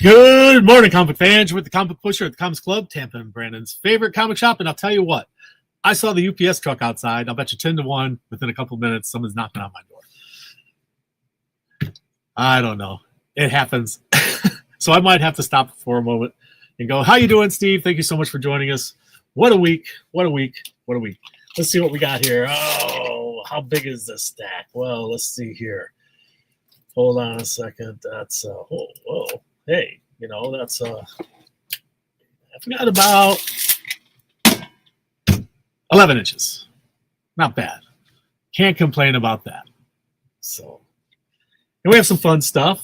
Good morning, comic fans. We're with the Comic Pusher at the Comics Club, Tampa and Brandon's favorite comic shop. And I'll tell you what, I saw the UPS truck outside. I'll bet you 10 to 1 within a couple of minutes, someone's knocking on my door. I don't know. It happens. So I might have to stop for a moment and go, how you doing, Steve? Thank you so much for joining us. What a week. What a week. What a week. Let's see what we got here. Oh, how big is this stack? Well, let's see here. Hold on a second. That's, whoa. Hey, that's, I forgot about 11 inches. Not bad. Can't complain about that. So, and we have some fun stuff.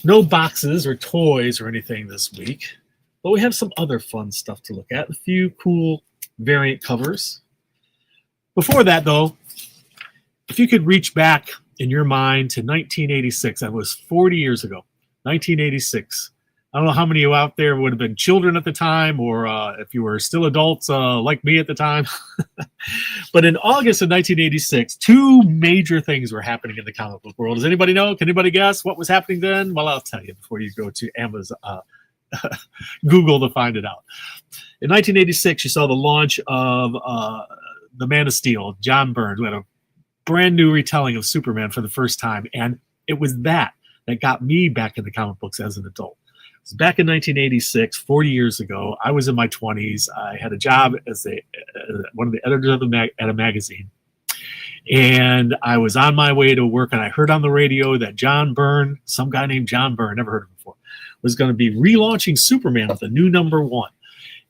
No boxes or toys or anything this week, but we have some other fun stuff to look at. A few cool variant covers. Before that, though, if you could reach back in your mind to 1986, that was 40 years ago. 1986. I don't know how many of you out there would have been children at the time, or if you were still adults like me at the time. But in August of 1986, two major things were happening in the comic book world. Does anybody know? Can anybody guess what was happening then? Well, I'll tell you before you go to Amazon, Google to find it out. In 1986, you saw the launch of The Man of Steel, John Byrne, who had a brand new retelling of Superman for the first time. And it was that got me back in the comic books as an adult. It was back in 1986, 40 years ago. I was in my 20s. I had a job as one of the editors at a magazine. And I was on my way to work, and I heard on the radio that John Byrne, some guy named John Byrne, never heard of him before, was going to be relaunching Superman with a new #1.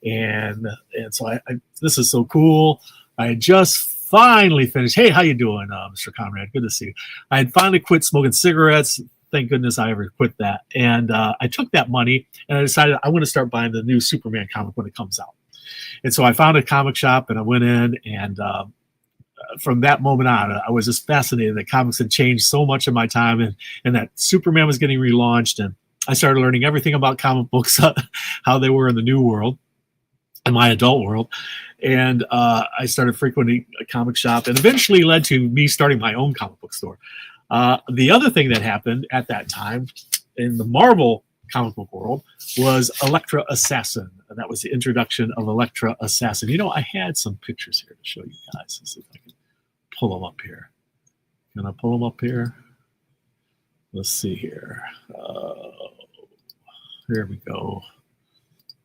And so this is so cool. I had just finally finished. Hey, how you doing, Mr. Conrad? Good to see you. I had finally quit smoking cigarettes. Thank goodness I ever quit that. And I took that money and I decided I want to start buying the new Superman comic when it comes out. And so I found a comic shop and I went in, and from that moment on, I was just fascinated that comics had changed so much in my time, and that Superman was getting relaunched. And I started learning everything about comic books, how they were in the new world, in my adult world. And I started frequenting a comic shop, and eventually led to me starting my own comic book store. The other thing that happened at that time in the Marvel comic book world was Elektra Assassin. And that was the introduction of Elektra Assassin. I had some pictures here to show you guys. Let's see if I can pull them up here. Can I pull them up here? Let's see here. Here we go.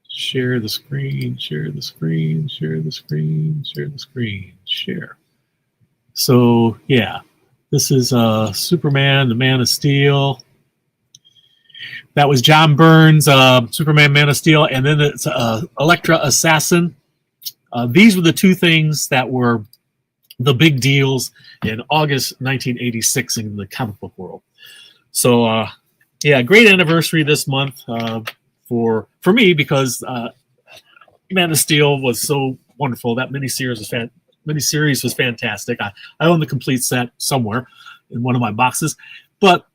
Share the screen, share the screen, share the screen, share the screen, share. So, yeah. This is Superman, the Man of Steel. That was John Byrne's Superman, Man of Steel. And then it's Elektra Assassin. These were the two things that were the big deals in August 1986 in the comic book world. So, great anniversary this month for me, because Man of Steel was so wonderful. That miniseries was fantastic. I own the complete set somewhere in one of my boxes. But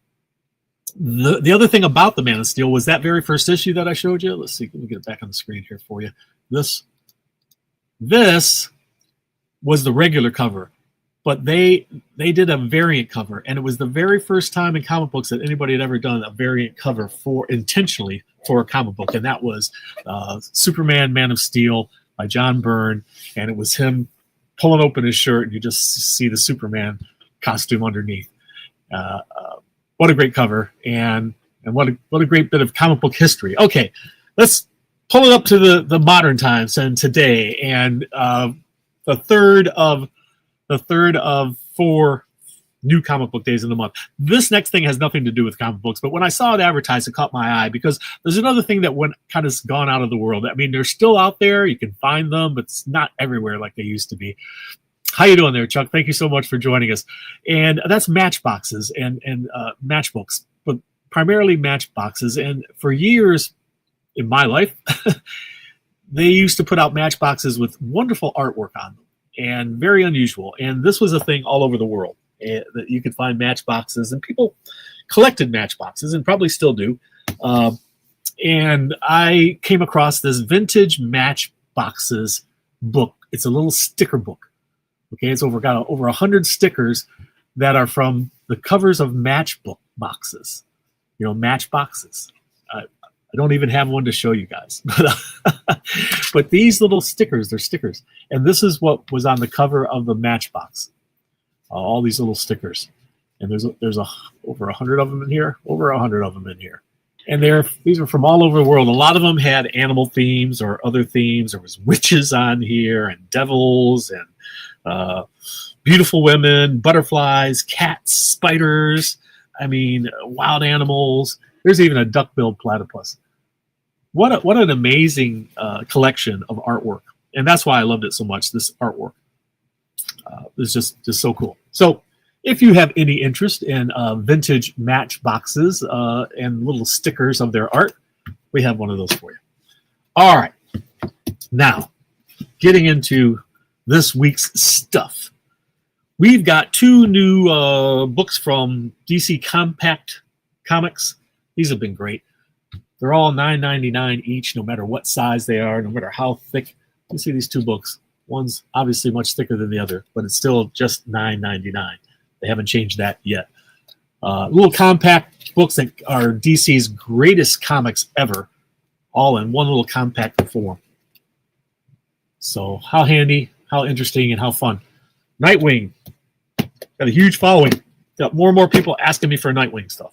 the other thing about the Man of Steel was that very first issue that I showed you. Let's see. Let me get it back on the screen here for you. This was the regular cover, but they did a variant cover, and it was the very first time in comic books that anybody had ever done a variant cover intentionally for a comic book, and that was Superman, Man of Steel by John Byrne, and it was him pulling open his shirt, and you just see the Superman costume underneath. What a great cover, and what a great bit of comic book history. Okay, let's pull it up to the modern times and today, and the third of 4 new comic book days in the month. This next thing has nothing to do with comic books, but when I saw it advertised, it caught my eye, because there's another thing that kind of gone out of the world. I mean, they're still out there. You can find them, but it's not everywhere like they used to be. How you doing there, Chuck? Thank you so much for joining us. And that's matchboxes and matchbooks, but primarily matchboxes. And for years in my life, they used to put out matchboxes with wonderful artwork on them and very unusual. And this was a thing all over the world. That you could find matchboxes, and people collected matchboxes and probably still do. And I came across this vintage matchboxes book. It's a little sticker book. Okay, it's got over 100 stickers that are from the covers of matchbook boxes. Matchboxes. I don't even have one to show you guys. But these little stickers, they're stickers. And this is what was on the cover of the Matchbox. All these little stickers. And there's over 100 of them in here. Over 100 of them in here. And these are from all over the world. A lot of them had animal themes or other themes. There was witches on here and devils and beautiful women, butterflies, cats, spiders. I mean, wild animals. There's even a duck-billed platypus. What an amazing collection of artwork. And that's why I loved it so much, this artwork. It's just so cool. So if you have any interest in vintage Matchboxes and little stickers of their art, we have one of those for you. All right. Now, getting into this week's stuff. We've got 2 new books from DC Compact Comics. These have been great. They're all $9.99 each, no matter what size they are, no matter how thick. You see these 2 books. One's obviously much thicker than the other, but it's still just $9.99. They haven't changed that yet. Little compact books that are DC's greatest comics ever, all in one little compact form. So how handy, how interesting, and how fun. Nightwing. Got a huge following. Got more and more people asking me for Nightwing stuff.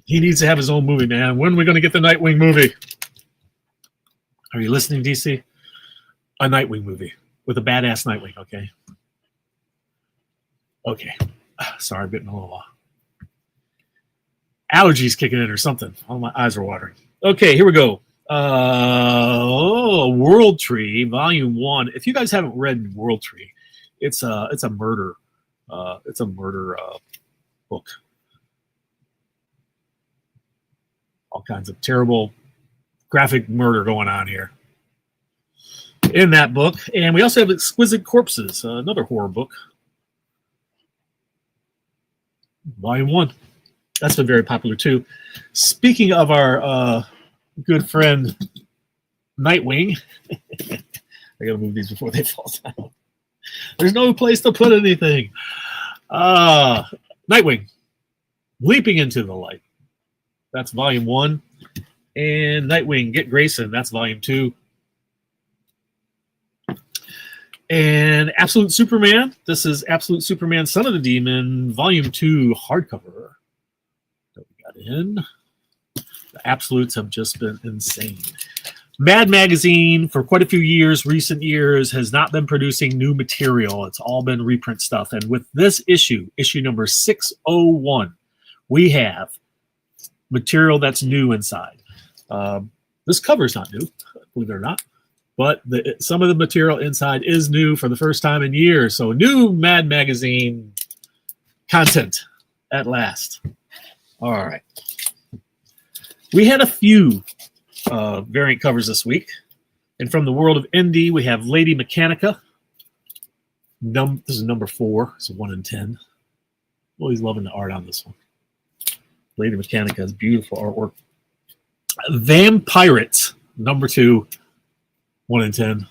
He needs to have his own movie, man. When are we going to get the Nightwing movie? Are you listening, DC? A Nightwing movie with a badass Nightwing, okay? Okay. Sorry, I'm getting a little allergies kicking in or something. All my eyes are watering. Okay, here we go. World Tree, Volume 1. If you guys haven't read World Tree, it's a murder book. All kinds of terrible graphic murder going on here in that book. And we also have Exquisite Corpses, another horror book. Volume 1. That's been very popular too. Speaking of our good friend Nightwing, I gotta move these before they fall down. There's no place to put anything. Nightwing, Leaping into the Light. That's Volume 1. And Nightwing, Get Grayson. That's Volume 2. And Absolute Superman. This is Absolute Superman, Son of the Demon, Volume 2 hardcover that we got in. The Absolutes have just been insane. Mad Magazine, for quite a few years, recent years, has not been producing new material. It's all been reprint stuff. And with this issue number 601, we have material that's new inside. This cover's not new, believe it or not, but some of the material inside is new for the first time in years. So new Mad Magazine content at last. All right. We had a few variant covers this week. And from the world of indie, we have Lady Mechanica. This is number 4. It's 1 in 10. Always loving the art on this one. Lady Mechanica has beautiful artwork. Vampirates, number 2, 1 in 10.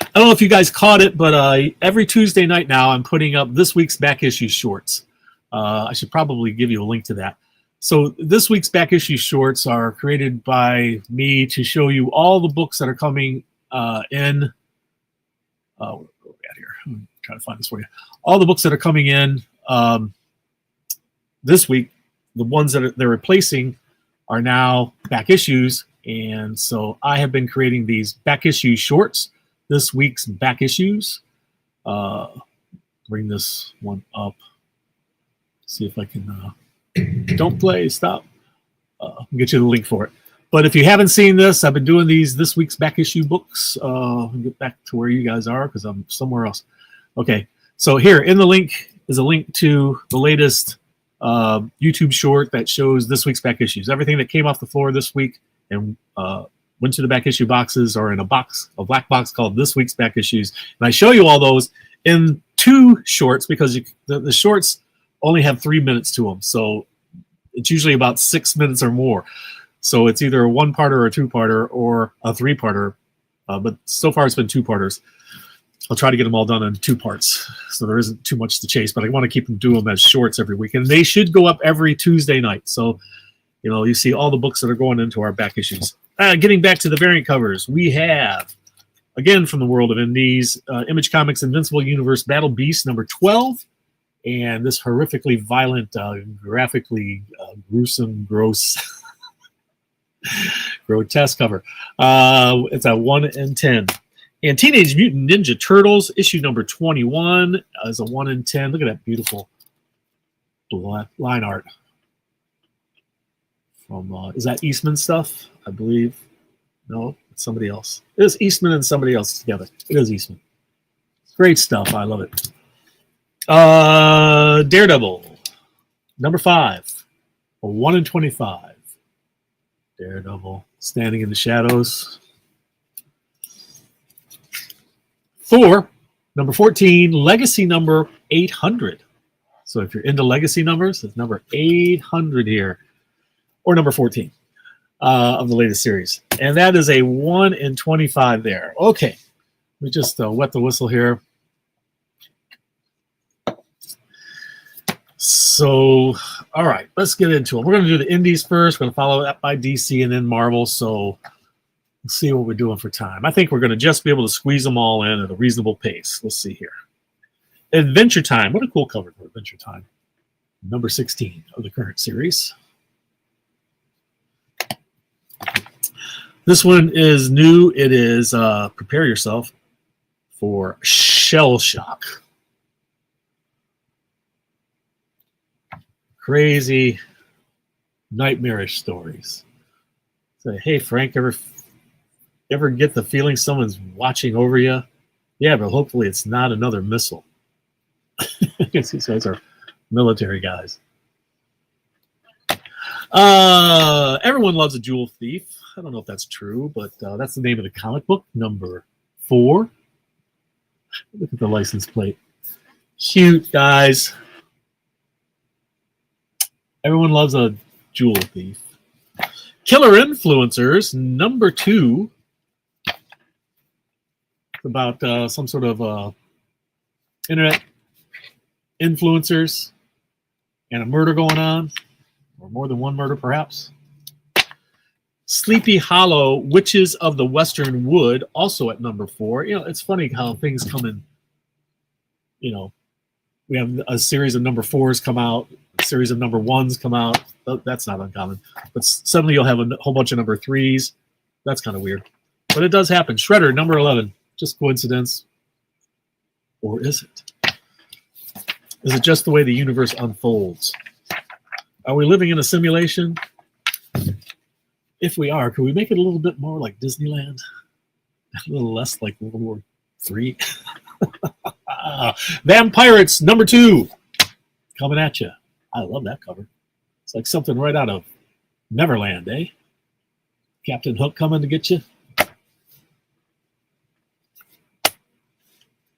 I don't know if you guys caught it, but every Tuesday night now I'm putting up this week's back issue shorts. I should probably give you a link to that. So this week's back issue shorts are created by me to show you all the books that are coming in. Where are we at here? I'm trying to find this for you. All the books that are coming in this week, the ones that they're replacing are now back issues. And so I have been creating these back issue shorts, this week's back issues. Bring this one up. See if I can... don't play, stop. I'll get you the link for it. But if you haven't seen this, I've been doing this week's back issue books. I'll get back to where you guys are because I'm somewhere else. Okay, so here in the link is a link to the latest YouTube short that shows this week's back issues. Everything that came off the floor this week and went to the back issue boxes or in a black box called this week's back issues. And I show you all those in 2 shorts because the shorts only have 3 minutes to them. So it's usually about 6 minutes or more. So it's either a 1-parter or a 2-parter or a 3-parter. But so far it's been 2-parters. I'll try to get them all done in 2 parts. So there isn't too much to chase, but I want to keep them doing them as shorts every week. And they should go up every Tuesday night. So You know, you see all the books that are going into our back issues. Getting back to the variant covers, we have, again from the world of indies, Image Comics Invincible Universe Battle Beast number 12, and this horrifically violent, graphically gruesome, gross, grotesque cover. It's a 1 in 10. And Teenage Mutant Ninja Turtles issue number 21 is a 1 in 10. Look at that beautiful line art. From is that Eastman stuff? I believe. No, it's somebody else. It is Eastman and somebody else together. It is Eastman. Great stuff. I love it. Daredevil, number 5, a 1 in 25. Daredevil standing in the shadows. Thor, number 14, legacy number 800. So if you're into legacy numbers, it's number 800 here, or number 14 of the latest series. And that is a 1 in 25 there. Okay, let me just wet the whistle here. So, all right, let's get into it. We're going to do the indies first. We're going to follow that by DC and then Marvel. So let's see what we're doing for time. I think we're going to just be able to squeeze them all in at a reasonable pace. Let's see here. Adventure Time. What a cool cover for Adventure Time. Number 16 of the current series. This one is new. It is prepare yourself for shell shock. Crazy, nightmarish stories. Say, hey, Frank, ever get the feeling someone's watching over you? Yeah, but hopefully it's not another missile. These guys are military guys. Everyone loves a jewel thief. I don't know if that's true, but that's the name of the comic book, number 4. Look at the license plate. Cute, guys. Everyone loves a jewel thief. Killer Influencers, number 2. It's about some sort of internet influencers and a murder going on, or more than one murder, perhaps. Sleepy Hollow, Witches of the Western Wood, also at number 4. You know, it's funny how things come in, you know, we have a series of number 4s come out, a series of number 1s come out. That's not uncommon. But suddenly you'll have a whole bunch of number 3s. That's kind of weird. But it does happen. Shredder, number 11. Just coincidence. Or is it? Is it just the way the universe unfolds? Are we living in a simulation? If we are, could we make it a little bit more like Disneyland? A little less like World War III? Vampirates, number 2. Coming at you. I love that cover. It's like something right out of Neverland, eh? Captain Hook coming to get you.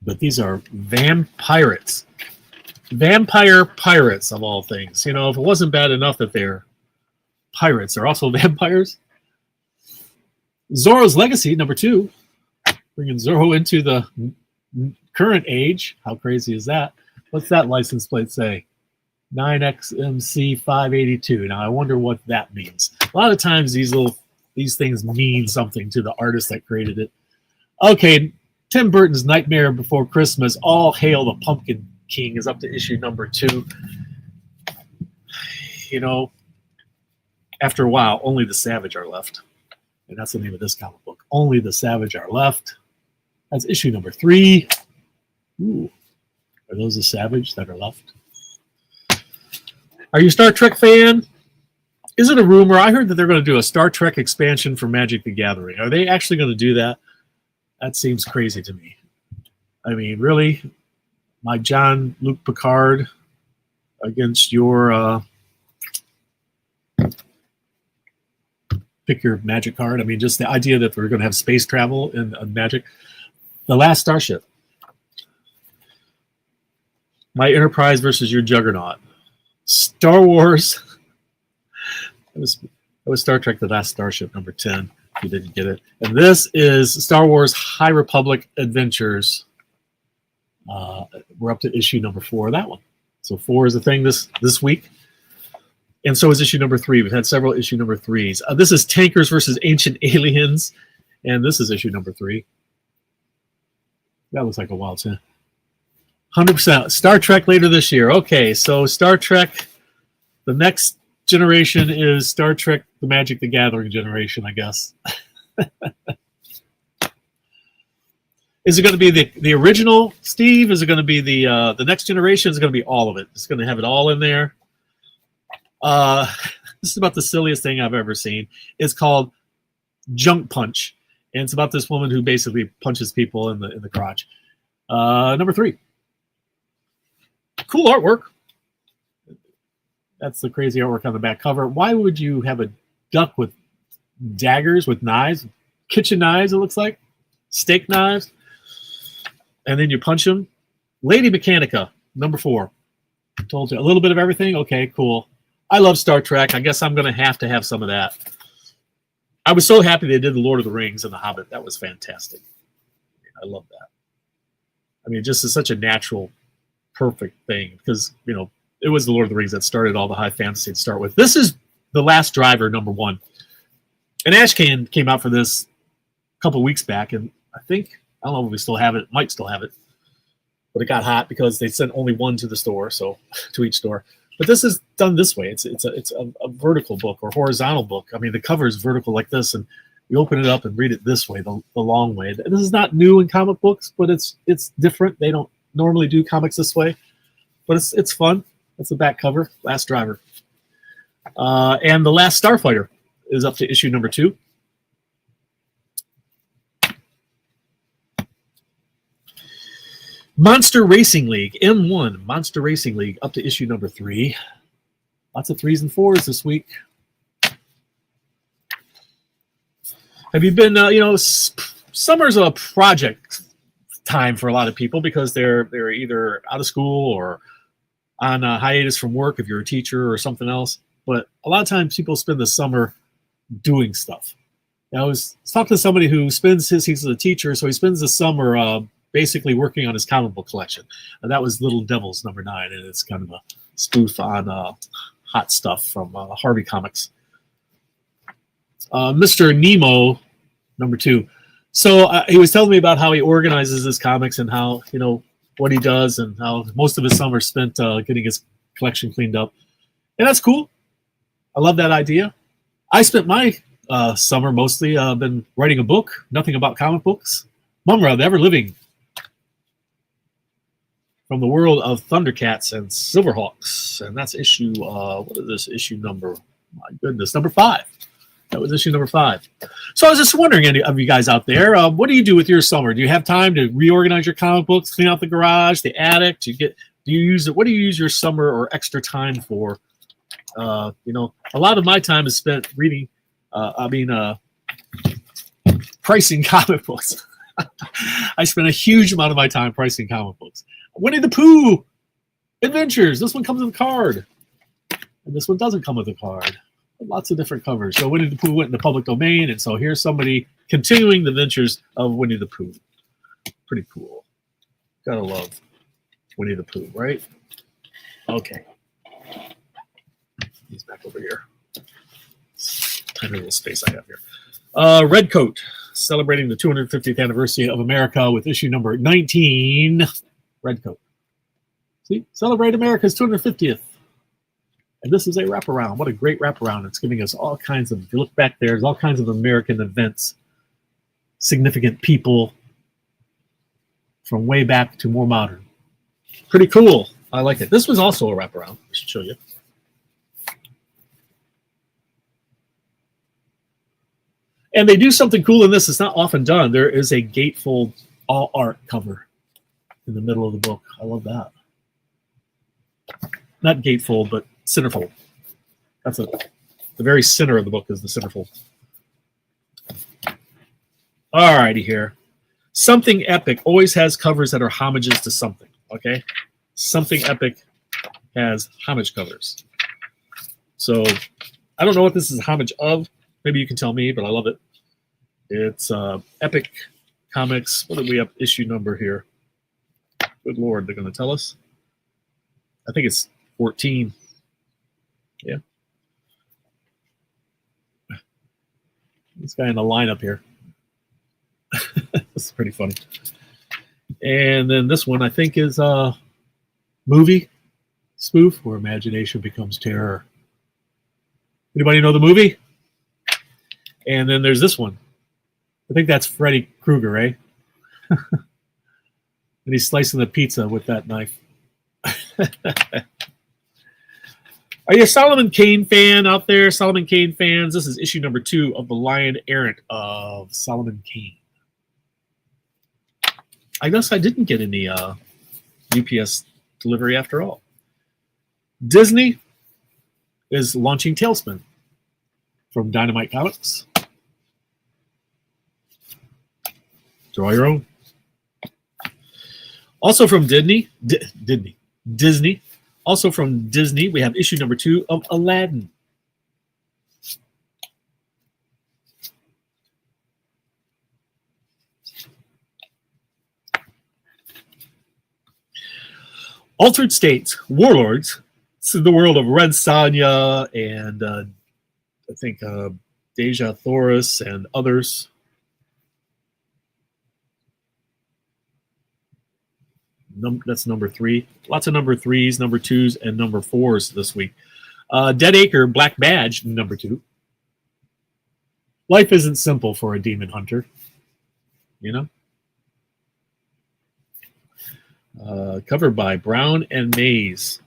But these are vampirates. Vampire pirates, of all things. You know, if it wasn't bad enough that they're pirates, they're also vampires. Zorro's Legacy, number 2. Bringing Zorro into the current age. How crazy is that? What's that license plate say? 9XMC582. Now, I wonder what that means. A lot of times these things mean something to the artist that created it. Okay, Tim Burton's Nightmare Before Christmas, All Hail the Pumpkin King, is up to issue number 2. You know, after a while, only the savage are left. And that's the name of this comic book. Only the savage are left. That's issue number 3. Ooh, are those the savage that are left? Are you a Star Trek fan? Is it a rumor? I heard that they're going to do a Star Trek expansion for Magic the Gathering. Are they actually going to do that? That seems crazy to me. I mean, really? My Jean-Luc Picard against your pick your Magic card. I mean, just the idea that we're going to have space travel in Magic. The Last Starship. My Enterprise versus your Juggernaut. Star Wars. It was Star Trek The Last Starship, number 10, if you didn't get it. And this is Star Wars High Republic Adventures. We're up to issue number 4 of that one. So 4 is the thing this week. And so is issue number 3. We've had several issue number 3s. This is Tankers versus Ancient Aliens, and this is issue number 3. That looks like a wild too. 100%. Star Trek later this year. Okay, so Star Trek, the next generation is Star Trek, the Magic the Gathering generation, I guess. Is it going to be the original, Steve? Is it going to be the next generation? Is it going to be all of it? It's going to have it all in there. This is about the silliest thing I've ever seen. It's called Junk Punch, and it's about this woman who basically punches people in the crotch. Number 3. Cool artwork. That's the crazy artwork on the back cover. Why would you have a duck with daggers, with knives, kitchen knives? It looks like steak knives, and then you punch them. Lady Mechanica, number 4. Told you a little bit of everything. Okay, cool. I love Star Trek. I guess I'm going to have some of that. I was so happy they did the Lord of the Rings and the Hobbit. That was fantastic. I love that. I mean, just is such a natural, perfect thing because, you know, it was the Lord of the Rings that started all the high fantasy to start with. This is The Last Driver, number 1. And Ashcan came out for this a couple of weeks back, and I think, I don't know if we still have it, might still have it, but it got hot because they sent only one to the store, so to each store. But this is done this way. It's a vertical book or horizontal book. I mean, the cover is vertical like this, and you open it up and read it this way, the long way. This is not new in comic books, but it's different. They don't normally do comics this way, but it's fun. That's the back cover, Last Driver. And The Last Starfighter is up to issue number 2. Monster Racing League, M1, Monster Racing League, up to issue number 3. Lots of 3s and 4s this week. Have you been, summer's a project time for a lot of people because they're either out of school or on a hiatus from work if you're a teacher or something else. But a lot of times people spend the summer doing stuff. I was talking to somebody who he's a teacher, so he spends the summer basically working on his comic book collection. And that was Little Devils number 9, and it's kind of a spoof on hot stuff from Harvey Comics. Mr. Nemo, number 2. So he was telling me about how he organizes his comics and how, what he does and how most of his summer spent getting his collection cleaned up. And that's cool. I love that idea. I spent my summer mostly been writing a book, nothing about comic books. Mumra, the Ever Living, from the world of Thundercats and Silverhawks. And that's issue, what is this issue number? My goodness, number 5. That was issue number 5. So I was just wondering, any of you guys out there, what do you do with your summer? Do you have time to reorganize your comic books, clean out the garage, the attic? What do you use your summer or extra time for? A lot of my time is spent reading, pricing comic books. I spend a huge amount of my time pricing comic books. Winnie the Pooh Adventures. This one comes with a card. And this one doesn't come with a card. Lots of different covers. So Winnie the Pooh went in the public domain, and so here's somebody continuing the adventures of Winnie the Pooh. Pretty cool. Gotta love Winnie the Pooh, right? Okay. He's back over here. Tiny little space I have here. Red Coat, celebrating the 250th anniversary of America with issue number 19. Red Coat. See? Celebrate America's 250th. And this is a wraparound. What a great wraparound. It's giving us all kinds of, if you look back there's all kinds of American events, significant people from way back to more modern. Pretty cool. I like it. This was also a wraparound. I should show you. And they do something cool in this. It's not often done. There is a gatefold all art cover in the middle of the book. I love that. Not gatefold, but centerfold. That's the very center of the book is the centerfold. All righty here. Something Epic always has covers that are homages to something. Okay, Something Epic has homage covers. So I don't know what this is a homage of. Maybe you can tell me, but I love it. It's Epic Comics. What did we have issue number here? Good Lord, they're going to tell us. I think it's 14. Yeah. This guy in the lineup here. This is pretty funny. And then this one, I think, is a movie spoof where imagination becomes terror. Anybody know the movie? And then there's this one. I think that's Freddy Krueger, eh? And he's slicing the pizza with that knife. Are you a Solomon Kane fan out there? Solomon Kane fans, this is issue number 2 of The Lion Errant of Solomon Kane. I guess I didn't get any UPS delivery after all. Disney is launching Tailspin from Dynamite Comics. Draw your own. Also from Disney. Also from Disney, we have issue number 2 of Aladdin. Altered States, Warlords. This is the world of Red Sonja and I think Deja Thoris and others. That's number 3. Lots of number 3s, number 2s, and number 4s this week. Dead Acre, Black Badge, number 2. Life isn't simple for a demon hunter, you know? Covered by Brown and Mays.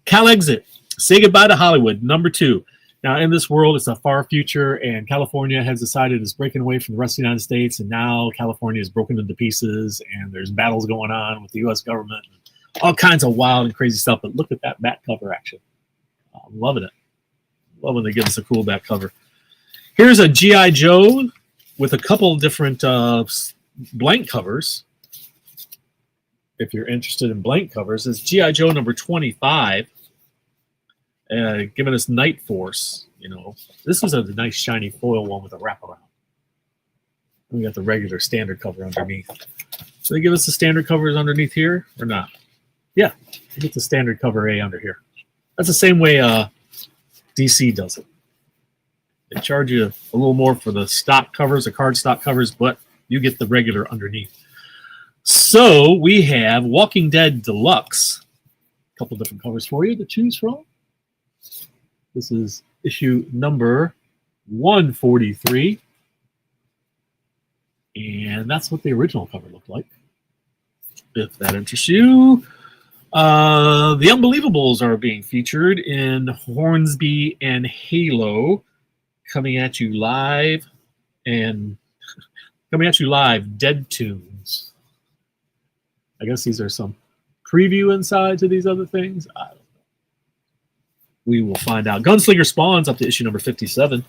Cal Exit, Say Goodbye to Hollywood, number 2. Now, in this world, it's a far future, and California has decided it's breaking away from the rest of the United States, and now California is broken into pieces, and there's battles going on with the U.S. government, and all kinds of wild and crazy stuff. But look at that back cover action. I'm loving it. Love when they give us a cool back cover. Here's a G.I. Joe with a couple of different blank covers. If you're interested in blank covers, it's G.I. Joe number 25. Giving us Night Force, you know. This is a nice shiny foil one with a wraparound. We got the regular standard cover underneath. So they give us the standard covers underneath here or not? Yeah, you get the standard cover A under here. That's the same way DC does it. They charge you a little more for the stock covers, the card stock covers, but you get the regular underneath. So we have Walking Dead Deluxe. A couple different covers for you to choose from. This is issue number 143. And that's what the original cover looked like, if that interests you. The Unbelievables are being featured in Hornsby and Halo, coming at you live, Dead Tunes. I guess these are some preview inside to these other things. I don't know. We will find out. Gunslinger Spawns up to issue number 57.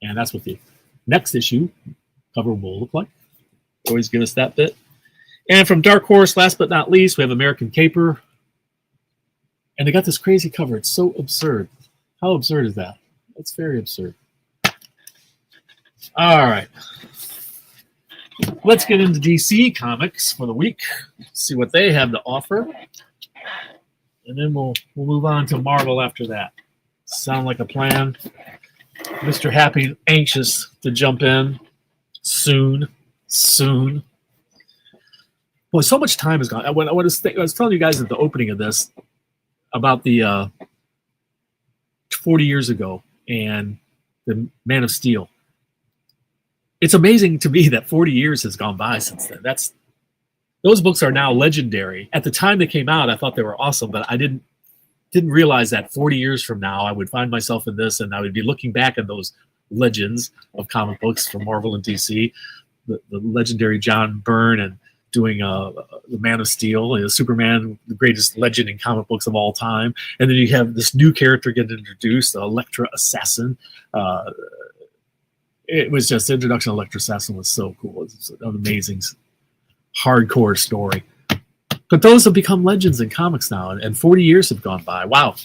And that's what the next issue cover will look like. Always give us that bit. And from Dark Horse, last but not least, we have American Caper. And they got this crazy cover. It's so absurd. How absurd is that? That's very absurd. All right. Let's get into DC Comics for the week. See what they have to offer. And then we'll move on to Marvel after that. Sound like a plan? Mr. Happy, anxious to jump in soon. Boy, so much time has gone. I was telling you guys at the opening of this about the 40 years ago and the Man of Steel. It's amazing to me that 40 years has gone by since then. Those books are now legendary. At the time they came out, I thought they were awesome, but I didn't realize that 40 years from now, I would find myself in this, and I would be looking back at those legends of comic books from Marvel and DC, the legendary John Byrne, and doing the Man of Steel, Superman, the greatest legend in comic books of all time. And then you have this new character getting introduced, the Elektra Assassin. It was just, the introduction of Elektra Assassin was so cool. It's an amazing hardcore story. But those have become legends in comics now, and 40 years have gone by. Wow,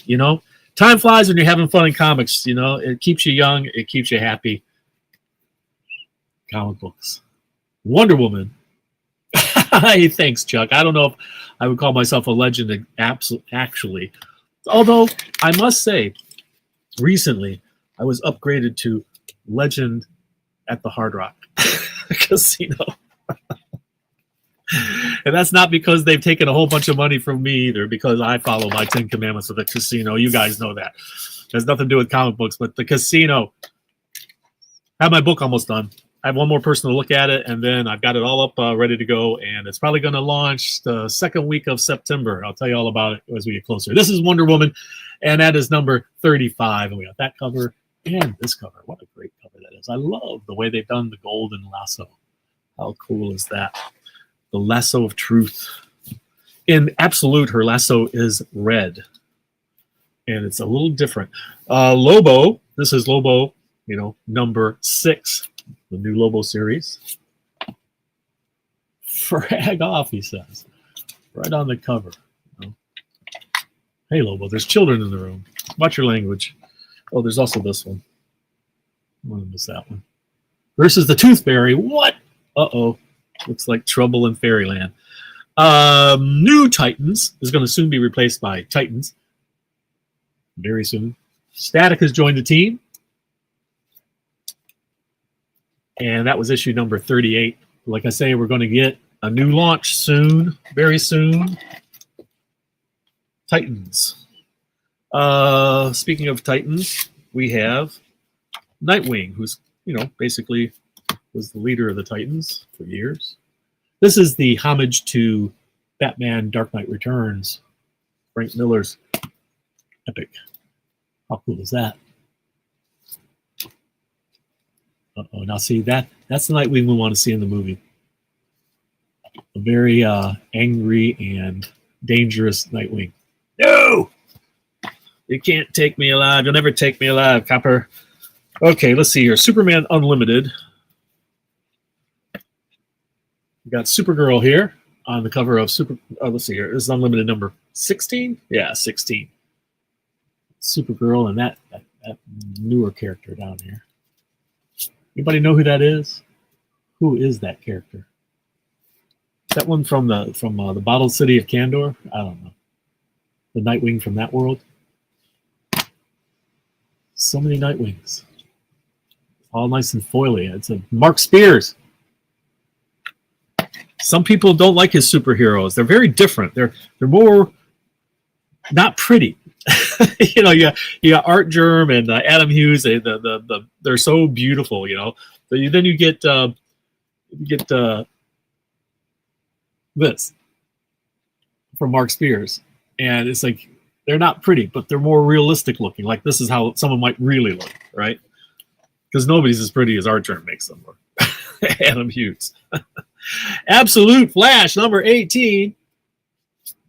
time flies when you're having fun in comics. It keeps you young, it keeps you happy. Comic books. Wonder Woman. Hey, thanks, Chuck. I don't know if I would call myself a legend actually. Although, I must say, recently, I was upgraded to Legend at the Hard Rock Casino. And that's not because they've taken a whole bunch of money from me either, because I follow my 10 commandments of the casino. You guys know that. It has nothing to do with comic books, but the casino. I have my book almost done. I have one more person to look at it, and then I've got it all up, ready to go, and it's probably going to launch the second week of September. I'll tell you all about it as we get closer. This is Wonder Woman, and that is number 35, and we got that cover and this cover. What a great cover that is. I love the way they've done the golden lasso. How cool is that? The lasso of truth. In Absolute, her lasso is red, and it's a little different. Lobo, this is Lobo, number 6, the new Lobo series. Frag off, he says, right on the cover. Hey, Lobo, there's children in the room. Watch your language. Oh, there's also this one. I'm going to miss that one. Versus the Tooth Fairy. What? Uh-oh. Looks like trouble in fairyland. New Titans is going to soon be replaced by Titans. Very soon. Static has joined the team. And that was issue number 38. Like I say, we're going to get a new launch soon, very soon. Titans. Speaking of Titans, we have Nightwing, who's, basically was the leader of the Titans for years. This is the homage to Batman Dark Knight Returns, Frank Miller's epic. How cool is that? Uh-oh, now see, that's the Nightwing we want to see in the movie. A very angry and dangerous Nightwing. No! You can't take me alive. You'll never take me alive, copper. Okay, let's see here. Superman Unlimited. We got Supergirl here on the cover of let's see here. This is Unlimited number 16? Yeah, 16. Supergirl and that newer character down here. Anybody know who that is? Who is that character? Is that one from the Bottled City of Kandor? I don't know. The Nightwing from that world? So many Nightwings. All nice and foily. It's a Mark Spears. Some people don't like his superheroes. They're very different. They're more not pretty. You got Art Germ and Adam Hughes. They're so beautiful. Then you get this from Mark Spears, and it's like they're not pretty, but they're more realistic looking. Like this is how someone might really look, right? Because nobody's as pretty as Art Germ makes them look. Adam Hughes. Absolute Flash, number 18.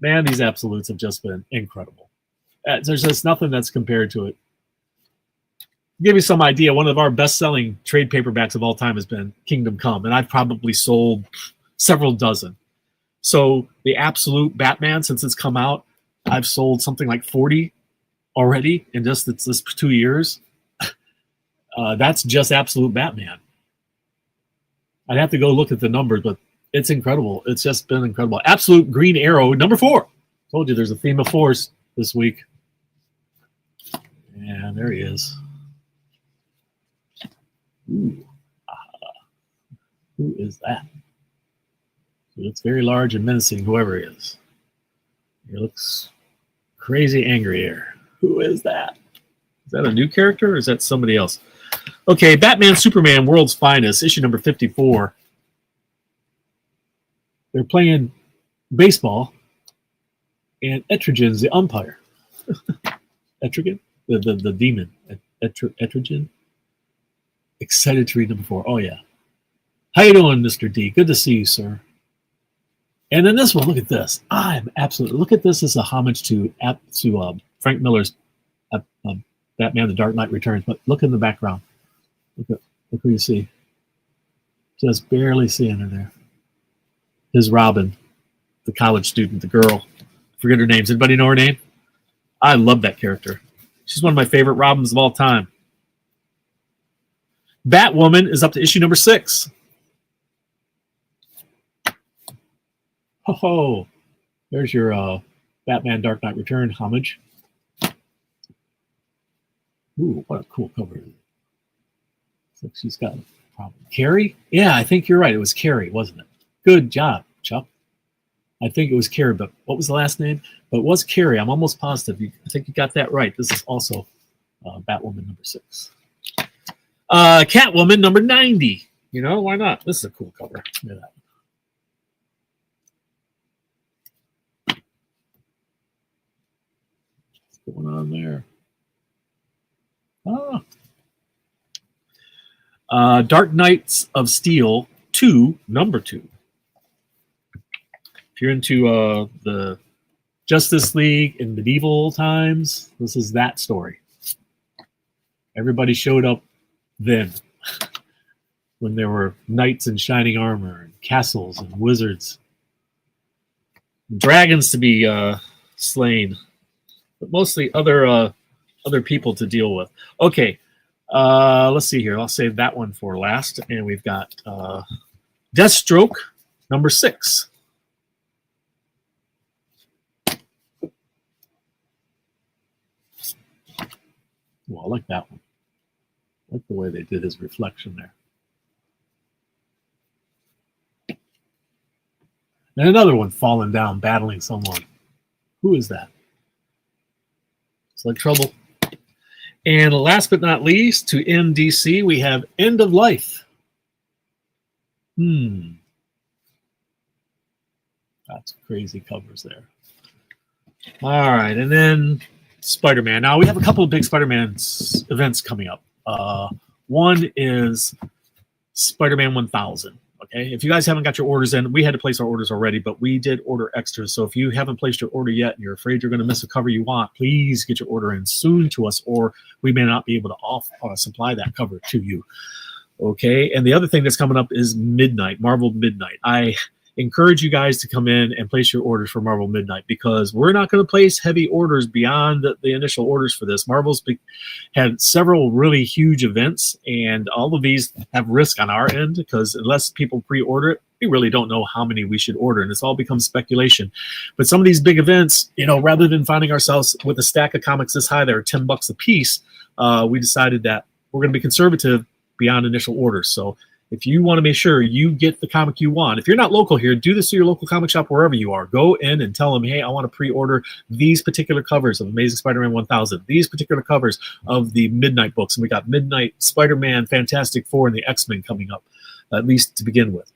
Man, these absolutes have just been incredible. There's just nothing that's compared to it. To give you some idea, one of our best-selling trade paperbacks of all time has been Kingdom Come, and I've probably sold several dozen. So the Absolute Batman, since it's come out, I've sold something like 40 already in just this 2 years. That's just Absolute Batman. I'd have to go look at the numbers, but it's incredible. It's just been incredible. Absolute Green Arrow, number 4. Told you there's a theme of force this week. And there he is. Ooh. Who is that? He looks very large and menacing, whoever he is. He looks crazy angry here. Who is that? Is that a new character or is that somebody else? Okay, Batman Superman World's Finest, issue number 54. They're playing baseball, and Etrigan's the umpire. Etrigan? The demon. Etrigan? Excited to read number 4. Oh, yeah. How you doing, Mr. D? Good to see you, sir. And then this one, look at this. Look at this as a homage to Frank Miller's Batman: The Dark Knight Returns. But look in the background. Look who you see. Just barely seeing her there. His Robin, the college student, the girl. Forget her name. Does anybody know her name? I love that character. She's one of my favorite Robins of all time. Batwoman is up to issue number 6. Oh, there's your Batman Dark Knight Return homage. Ooh, what a cool cover. Looks like she's got a problem. Carrie? Yeah, I think you're right. It was Carrie, wasn't it? Good job, Chuck. I think it was Carrie, but what was the last name? But it was Carrie. I'm almost positive. I think you got that right. This is also Batwoman number 6. Catwoman number 90. You know, why not? This is a cool cover. Look at that. What's going on there? Dark Knights of Steel 2, number 2. If you're into the Justice League in medieval times, this is that story. Everybody showed up then when there were knights in shining armor and castles and wizards. Dragons to be slain, but mostly other people to deal with. Okay, let's see here. I'll save that one for last. And we've got Deathstroke number 6. Well, I like that one. I like the way they did his reflection there. And another one falling down, battling someone. Who is that? It's like trouble. And last but not least, to end DC, we have End of Life. That's crazy covers there. All right, and then Spider-Man. Now, we have a couple of big Spider-Man events coming up. One is Spider-Man 1000. Okay, if you guys haven't got your orders in, we had to place our orders already, but we did order extras. So if you haven't placed your order yet and you're afraid you're going to miss a cover you want, please get your order in soon to us, or we may not be able to supply that cover to you. Okay, and the other thing that's coming up is Midnight, Marvel Midnight. I encourage you guys to come in and place your orders for Marvel Midnight, because we're not going to place heavy orders beyond the initial orders for this. Marvel's had several really huge events, and all of these have risk on our end, because unless people pre-order it, we really don't know how many we should order, and it's all becomes speculation. But some of these big events, you know, rather than finding ourselves with a stack of comics this high that are $10 a piece, we decided that we're going to be conservative beyond initial orders. So if you want to make sure you get the comic you want, if you're not local here, do this to your local comic shop wherever you are. Go in and tell them, hey, I want to pre-order these particular covers of Amazing Spider-Man 1000, these particular covers of the Midnight books. And we got Midnight, Spider-Man, Fantastic Four, and the X-Men coming up, at least to begin with.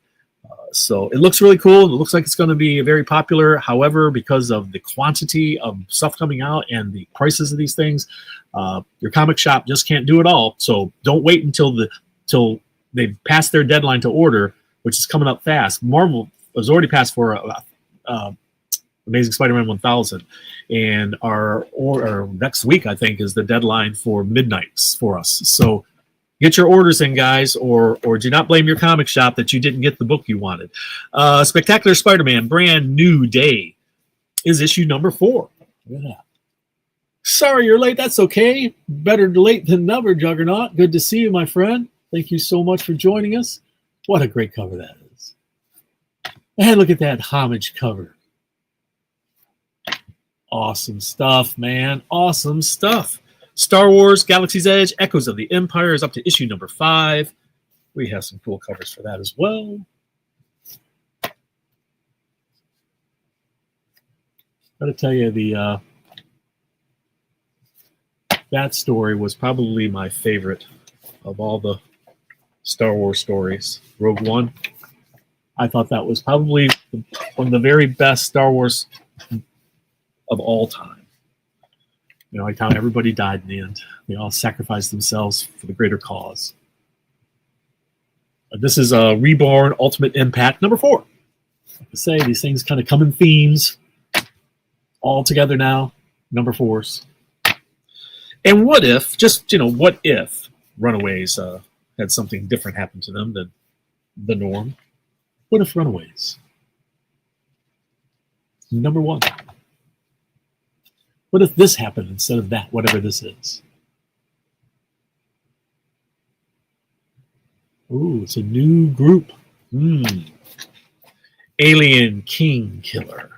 So it looks really cool. It looks like it's going to be very popular. However, because of the quantity of stuff coming out and the prices of these things, your comic shop just can't do it all. So don't wait until they've passed their deadline to order, which is coming up fast. Marvel has already passed for Amazing Spider-Man 1000, and our next week, I think, is the deadline for Midnights for us. So get your orders in, guys, or do not blame your comic shop that you didn't get the book you wanted. Spectacular Spider-Man, Brand New Day is issue number 4. Look at that. Sorry you're late. That's okay. Better late than never, Juggernaut. Good to see you, my friend. Thank you so much for joining us. What a great cover that is. And look at that homage cover. Awesome stuff, man. Awesome stuff. Star Wars, Galaxy's Edge, Echoes of the Empire is up to issue number 5. We have some cool covers for that as well. Gotta tell you, that story was probably my favorite of all the Star Wars stories. Rogue One. I thought that was probably one of the very best Star Wars of all time. You know, like how everybody died in the end. They all sacrificed themselves for the greater cause. This is Reborn Ultimate Impact number 4. Like I say, these things kind of come in themes all together now. Number 4s. And what if, just, you know, what if Runaways had something different happen to them than the norm? What if Runaways? Number 1. What if this happened instead of that, whatever this is? Ooh, it's a new group. Alien King Killer.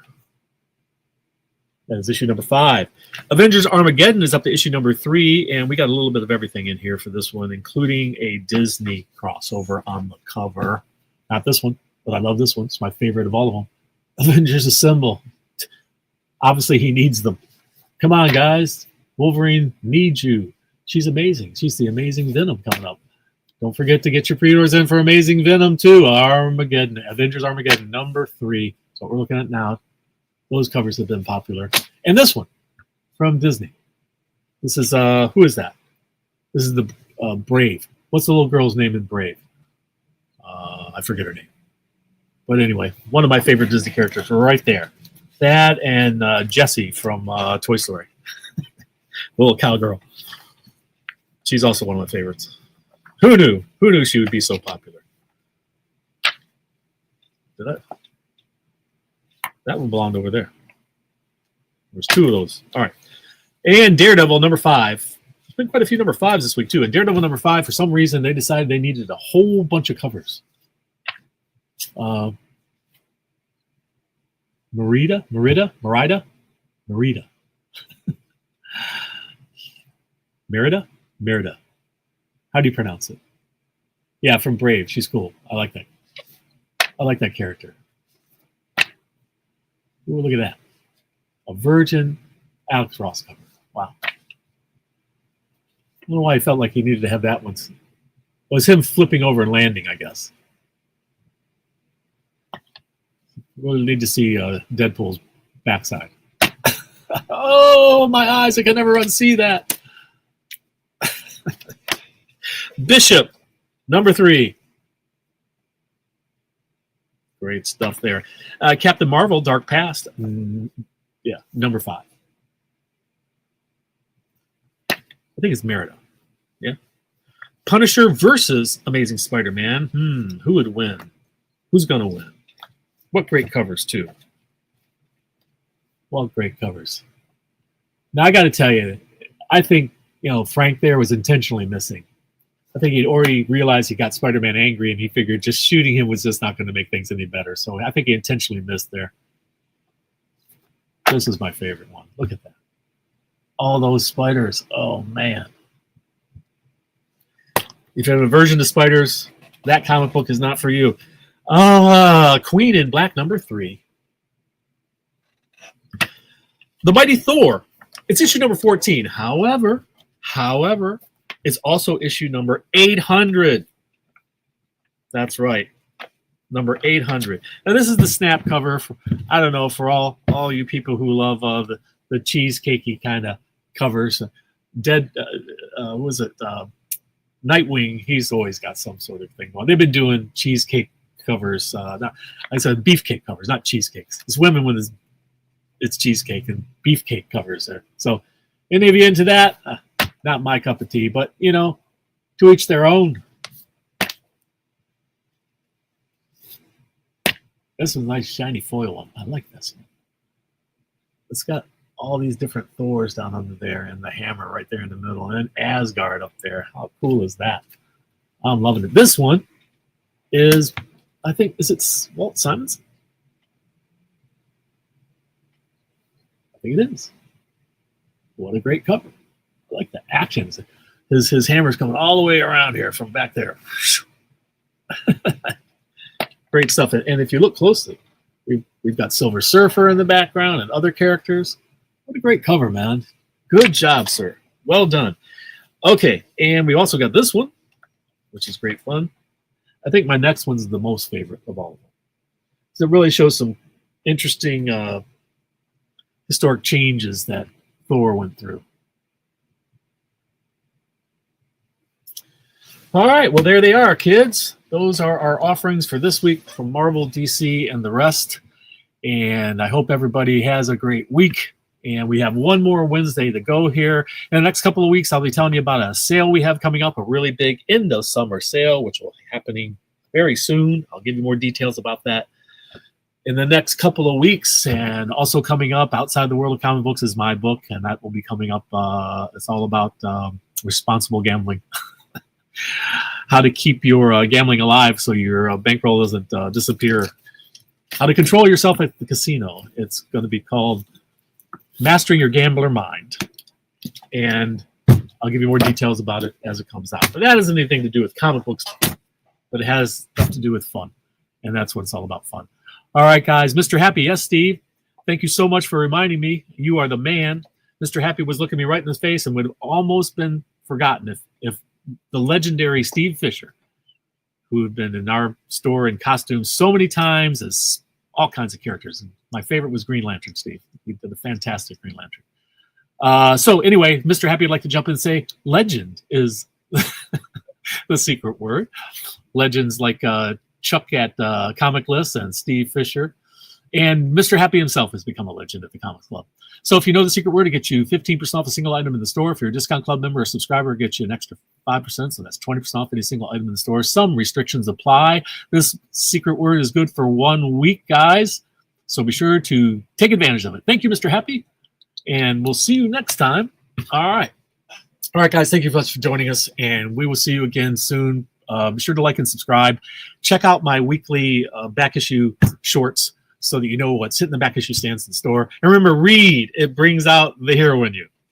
That is issue number 5. Avengers Armageddon is up to issue number 3, and we got a little bit of everything in here for this one, including a Disney crossover on the cover. Not this one, but I love this one. It's my favorite of all of them. Avengers Assemble. Obviously, he needs them. Come on, guys. Wolverine needs you. She's amazing. She's the Amazing Venom coming up. Don't forget to get your pre-orders in for Amazing Venom 2. Armageddon. Avengers Armageddon number 3. That's what we're looking at now. Those covers have been popular. And this one from Disney. This is, who is that? This is the Brave. What's the little girl's name in Brave? I forget her name. But anyway, one of my favorite Disney characters right there. That and Jessie from Toy Story. The little cowgirl. She's also one of my favorites. Who knew? Who knew she would be so popular? Did I? That one belonged over there. There's 2 of those. All right. And Daredevil number 5. There's been quite a few number 5s this week, too. And Daredevil number 5, for some reason, they decided they needed a whole bunch of covers. Merida. Merida. How do you pronounce it? Yeah, from Brave. She's cool. I like that. I like that character. Ooh, look at that. A Virgin Alex Ross cover. Wow. I don't know why I felt like he needed to have that one. It was him flipping over and landing, I guess. We'll need to see Deadpool's backside. Oh, my eyes. I can never unsee that. Bishop, number 3. Great stuff there. Captain Marvel, Dark Past. Yeah, number 5. I think it's Merida. Yeah. Punisher versus Amazing Spider-Man. Who would win? Who's going to win? What great covers, too. What great covers. Now, I got to tell you, I think, Frank there was intentionally missing. I think he'd already realized he got Spider-Man angry, and he figured just shooting him was just not going to make things any better. So I think he intentionally missed there. This is my favorite one. Look at that. All those spiders. Oh, man. If you have an aversion to spiders, that comic book is not for you. Queen in Black number 3. The Mighty Thor. It's issue number 14. However, it's also issue number 800. That's right. Number 800. Now, this is the snap cover. I don't know, for all you people who love the cheesecakey kind of covers. Nightwing, he's always got some sort of thing going. They've been doing cheesecake covers. I said beefcake covers, not cheesecakes. It's women when it's cheesecake and beefcake covers there. So, any of you into that? Not my cup of tea, but, to each their own. This is a nice shiny foil one. I like this one. It's got all these different Thors down under there and the hammer right there in the middle and Asgard up there. How cool is that? I'm loving it. This one is, I think, is it Walt Simonson? I think it is. What a great cover. I like the actions. His hammer's coming all the way around here from back there. Great stuff. And if you look closely, we've got Silver Surfer in the background and other characters. What a great cover, man. Good job, sir. Well done. Okay, and we also got this one, which is great fun. I think my next one's the most favorite of all of them. So it really shows some interesting historic changes that Thor went through. All right, well, there they are, kids. Those are our offerings for this week from Marvel, DC, and the rest. And I hope everybody has a great week. And we have one more Wednesday to go here. In the next couple of weeks, I'll be telling you about a sale we have coming up, a really big end of summer sale, which will be happening very soon. I'll give you more details about that in the next couple of weeks. And also coming up outside the world of comic books is my book, and that will be coming up. It's all about responsible gambling. How to keep your gambling alive so your bankroll doesn't disappear. How to control yourself at the casino. It's going to be called Mastering Your Gambler Mind. And I'll give you more details about it as it comes out. But that doesn't have anything to do with comic books, but it has stuff to do with fun. And that's what it's all about, fun. All right, guys. Mr. Happy, yes, Steve. Thank you so much for reminding me. You are the man. Mr. Happy was looking me right in the face and would have almost been forgotten if the legendary Steve Fisher, who had been in our store in costumes so many times as all kinds of characters. And my favorite was Green Lantern, Steve. He did a fantastic Green Lantern. So anyway, Mr. Happy would like to jump in and say legend is the secret word. Legends like Chuck at Comic List and Steve Fisher. And Mr. Happy himself has become a legend at the Comic Club. So if you know the secret word, to get you 15% off a single item in the store. If you're a Discount Club member or subscriber, it gets you an extra 5%. So that's 20% off any single item in the store. Some restrictions apply. This secret word is good for 1 week, guys. So be sure to take advantage of it. Thank you, Mr. Happy. And we'll see you next time. All right. All right, guys. Thank you so much for joining us. And we will see you again soon. Be sure to like and subscribe. Check out my weekly back issue shorts so that you know what's hitting the back issue stands in the store. And remember, read. It brings out the hero in you.